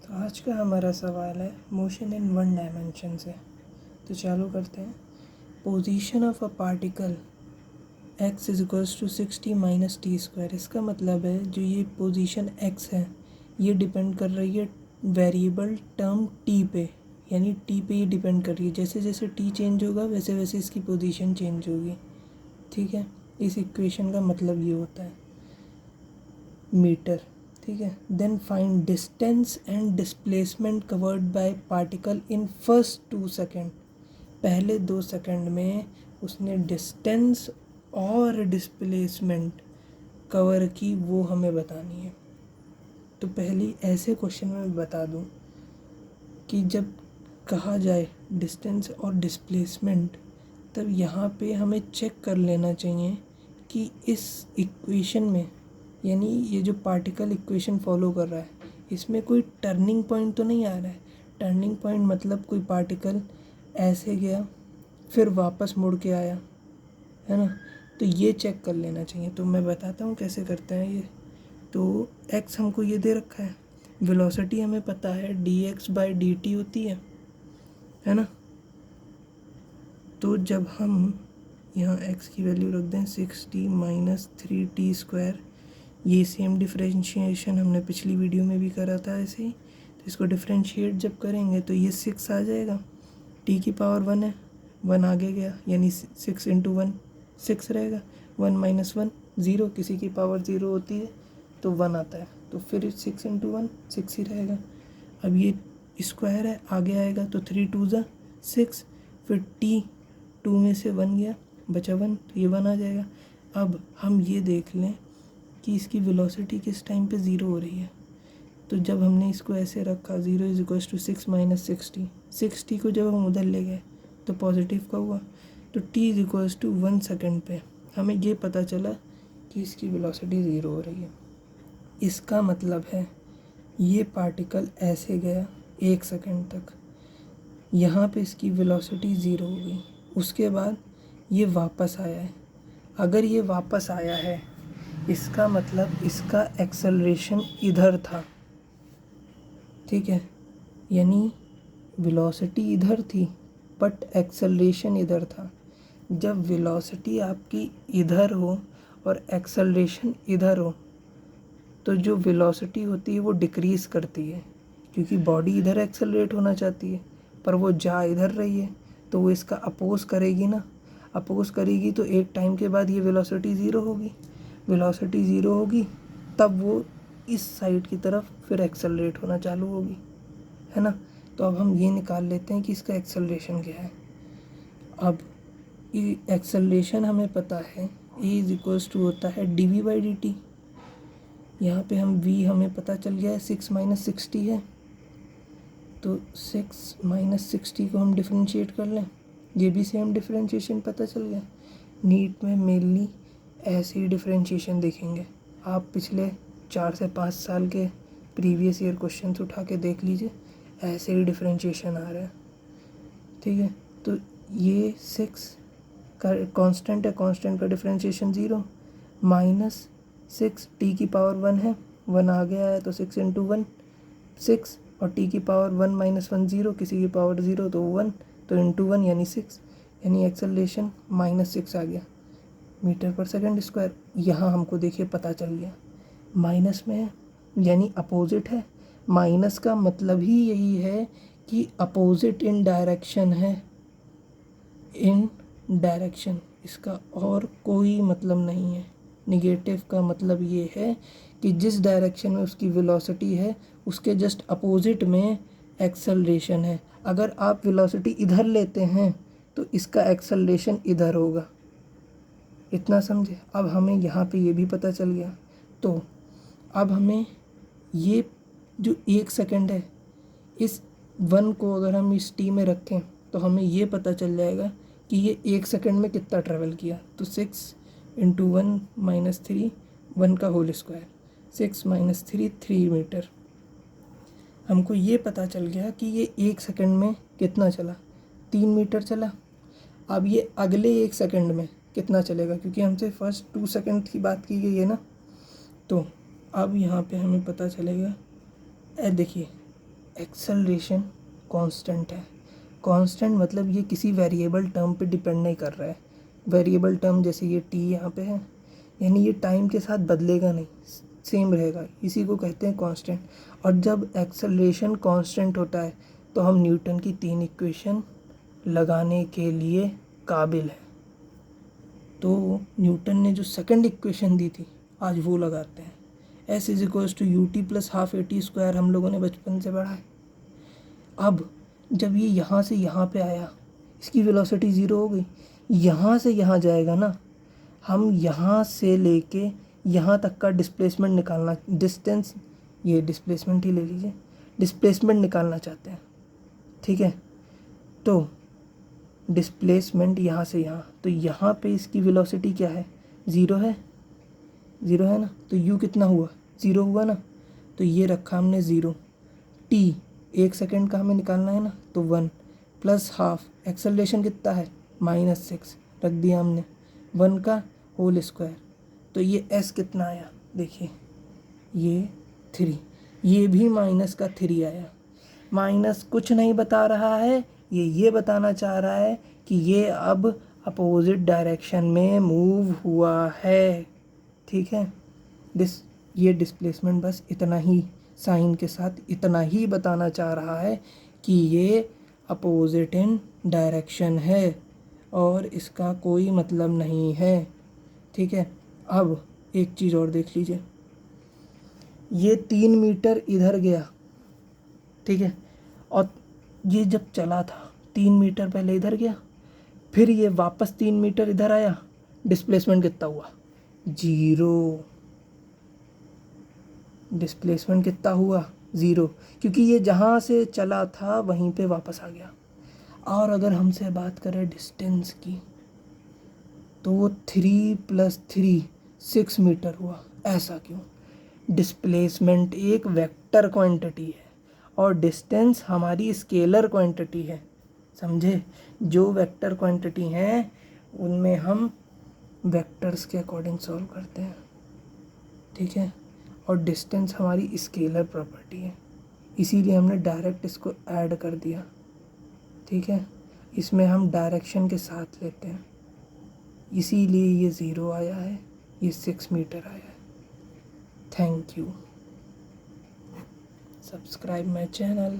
तो आज का हमारा सवाल है मोशन इन वन डायमेंशन से। तो चालू करते हैं। Position of a particle x is equals to 60 minus t square. इसका मतलब है जो ये पोजीशन x है ये डिपेंड कर रही है वेरिएबल टर्म t पे, यानी t पे ये डिपेंड कर रही है। जैसे जैसे t चेंज होगा वैसे वैसे इसकी पोजीशन चेंज होगी। ठीक है, इस इक्वेशन का मतलब ये होता है मीटर। ठीक है, then find distance and displacement covered by particle in first 2 second. पहले 2 सेकेंड में उसने डिस्टेंस और डिस्प्लेसमेंट कवर की, वो हमें बतानी है। तो पहली ऐसे क्वेश्चन में बता दूं कि जब कहा जाए डिस्टेंस और डिस्प्लेसमेंट, तब यहाँ पे हमें चेक कर लेना चाहिए कि इस इक्वेशन में, यानी ये जो पार्टिकल इक्वेशन फॉलो कर रहा है इसमें कोई टर्निंग पॉइंट तो नहीं आ रहा है। टर्निंग पॉइंट मतलब कोई पार्टिकल ऐसे गया फिर वापस मुड़ के आया, है ना। तो ये चेक कर लेना चाहिए। तो मैं बताता हूँ कैसे करते हैं ये। तो x हमको ये दे रखा है, वेलोसिटी हमें पता है dx/dt होती है ना। तो जब हम यहाँ x की वैल्यू रख दें 60 माइनस 3t स्क्वायर, ये सेम डिफरेंशिएशन हमने पिछली वीडियो में भी करा था ऐसे ही। तो इसको डिफरेंशिएट जब करेंगे तो ये 6 आ जाएगा। t की पावर 1 है, 1 आगे गया यानी 6 इंटू 1 6 रहेगा। 1 माइनस 1 0, किसी की पावर 0 होती है तो 1 आता है। तो फिर 6 इंटू 1 6 ही रहेगा। अब ये स्क्वायर है, आगे आएगा तो 3 2 ज़ा 6, फिर t 2 में से 1 गया बचा 1, तो ये 1 आ जाएगा। अब हम ये देख लें कि इसकी वेलोसिटी किस टाइम पे 0 हो रही है। तो जब हमने इसको ऐसे रखा 0 इज इक्वल टू 6 माइनस 60 को जब हम उधर ले गए तो पॉजिटिव का हुआ। तो t is equal to 1 second पे हमें ये पता चला कि इसकी वेलोसिटी 0 हो रही है। इसका मतलब है ये पार्टिकल ऐसे गया 1 सेकेंड तक, यहाँ पे इसकी वेलोसिटी 0 हो गई। उसके बाद ये वापस आया है। अगर ये वापस आया है इसका मतलब इसका एक्सेलरेशन इधर था। ठीक है, यानी वेलोसिटी इधर थी बट एक्सेलरेशन इधर था। जब वेलोसिटी आपकी इधर हो और एक्सेलरेशन इधर हो तो जो वेलोसिटी होती है वो डिक्रीज़ करती है, क्योंकि बॉडी इधर एक्सेलरेट होना चाहती है पर वो जा इधर रही है, तो वो इसका अपोज करेगी ना। अपोज करेगी तो एक टाइम के बाद ये वेलोसिटी 0 होगी। वेलोसिटी 0 होगी तब वो इस साइड की तरफ फिर एक्सेलरेट होना चालू होगी, है ना। तो अब हम ये निकाल लेते हैं कि इसका एक्सेलरेशन क्या है। अब एक्सेलरेशन हमें पता है e इज इक्वल्स टू होता है dv/dt। यहाँ पे हम v हमें पता चल गया है 6 माइनस 60 है, तो 6 माइनस 60 को हम डिफरेंशिएट कर लें, ये भी सेम डिफरेंशिएशन पता चल गया। नीट में मेनली ऐसे ही डिफरेंशिएशन देखेंगे। आप पिछले 4 से 5 साल के प्रीवियस ईयर क्वेश्चंस उठा के देख लीजिए, ऐसे ही डिफरेंशिएशन आ रहा है। ठीक है, तो ये 6 का कांस्टेंट है, कांस्टेंट का डिफरेंशिएशन 0 माइनस 6 t की पावर 1 है, 1 आ गया है तो 6 इंटू 1 6, और t की पावर 1 माइनस 1 0, किसी की पावर 0 तो 1, तो इंटू 1 यानी 6, यानी एक्सेलरेशन -6 आ गया मीटर पर सेकंड स्क्वायर। यहाँ हमको देखिए पता चल गया माइनस में है यानी अपोजिट है। माइनस का मतलब ही यही है कि अपोजिट इन डायरेक्शन है, इन डायरेक्शन, इसका और कोई मतलब नहीं है। निगेटिव का मतलब ये है कि जिस डायरेक्शन में उसकी वेलोसिटी है उसके जस्ट अपोजिट में एक्सेलरेशन है। अगर आप वेलोसिटी इधर लेते हैं तो इसका एक्सेलरेशन इधर होगा। इतना समझे। अब हमें यहाँ पे ये भी पता चल गया। तो अब हमें ये जो 1 सेकेंड है, इस 1 को अगर हम इस t में रखें तो हमें ये पता चल जाएगा कि ये 1 सेकेंड में कितना ट्रैवल किया। तो 6 इंटू 1 माइनस 3, 1 का होल स्क्वायर, 6 माइनस 3 3 मीटर। हमको ये पता चल गया कि ये 1 सेकेंड में कितना चला, 3 मीटर चला। अब ये अगले 1 सेकेंड में कितना चलेगा, क्योंकि हमसे फर्स्ट 2 सेकेंड की बात की गई है ना। तो अब यहाँ पे हमें पता चलेगा, देखिए एक्सेलरेशन कांस्टेंट है। कांस्टेंट मतलब ये किसी वेरिएबल टर्म पे डिपेंड नहीं कर रहा है। वेरिएबल टर्म जैसे ये टी यहाँ पे है, यानी ये टाइम के साथ बदलेगा नहीं, सेम रहेगा, इसी को कहते हैं कांस्टेंट। और जब एक्सेलरेशन कांस्टेंट होता है तो हम न्यूटन की 3 इक्वेशन लगाने के लिए काबिल हैं। तो न्यूटन ने जो सेकंड इक्वेशन दी थी आज वो लगाते हैं। S is equals to u t plus half a t square हम लोगों ने बचपन से पढ़ा है। अब जब ये यहाँ से यहाँ पे आया, इसकी वेलोसिटी ज़ीरो हो गई, यहाँ से यहाँ जाएगा ना, हम यहाँ से लेके यहाँ तक का डिस्प्लेसमेंट निकालना, डिस्टेंस, ये डिस्प्लेसमेंट ही ले लीजिए, डिस्प्लेसमेंट निकालना चाहते हैं, ठीक है। तो डिस्प्लेसमेंट यहाँ से यहाँ, तो यहाँ पे इसकी वेलोसिटी क्या है, ज़ीरो है, ज़ीरो है ना, तो u कितना हुआ, ज़ीरो हुआ ना, तो ये रखा हमने ज़ीरो। t 1 सेकेंड का हमें निकालना है ना, तो 1 प्लस हाफ, एक्सेलरेशन कितना है -6 रख दिया हमने, 1 का होल स्क्वायर, तो ये s कितना आया, देखिए ये 3, ये भी -3 आया। माइनस कुछ नहीं बता रहा है, ये बताना चाह रहा है कि ये अब अपोजिट डायरेक्शन में मूव हुआ है, ठीक है। ये डिस्प्लेसमेंट बस इतना ही, साइन के साथ इतना ही बताना चाह रहा है कि ये अपोजिट इन डायरेक्शन है और इसका कोई मतलब नहीं है, ठीक है। अब एक चीज़ और देख लीजिए, ये 3 मीटर इधर गया, ठीक है, और ये जब चला था 3 मीटर पहले इधर गया, फिर ये वापस 3 मीटर इधर आया, डिस्प्लेसमेंट कितना हुआ, 0। डिस्प्लेसमेंट कितना हुआ, 0, क्योंकि ये जहाँ से चला था वहीं पे वापस आ गया। और अगर हमसे बात करें डिस्टेंस की, तो वो 3 + 3 6 मीटर हुआ। ऐसा क्यों, डिस्प्लेसमेंट एक वेक्टर क्वांटिटी है और डिस्टेंस हमारी स्केलर क्वांटिटी है, समझे। जो वेक्टर क्वांटिटी हैं उनमें हम वेक्टर्स के अकॉर्डिंग सॉल्व करते हैं, ठीक है, और डिस्टेंस हमारी स्केलर प्रॉपर्टी है, इसीलिए हमने डायरेक्ट इसको ऐड कर दिया, ठीक है। इसमें हम डायरेक्शन के साथ लेते हैं, इसीलिए ये 0 आया है, ये 6 मीटर आया है। Thank you. Subscribe my channel.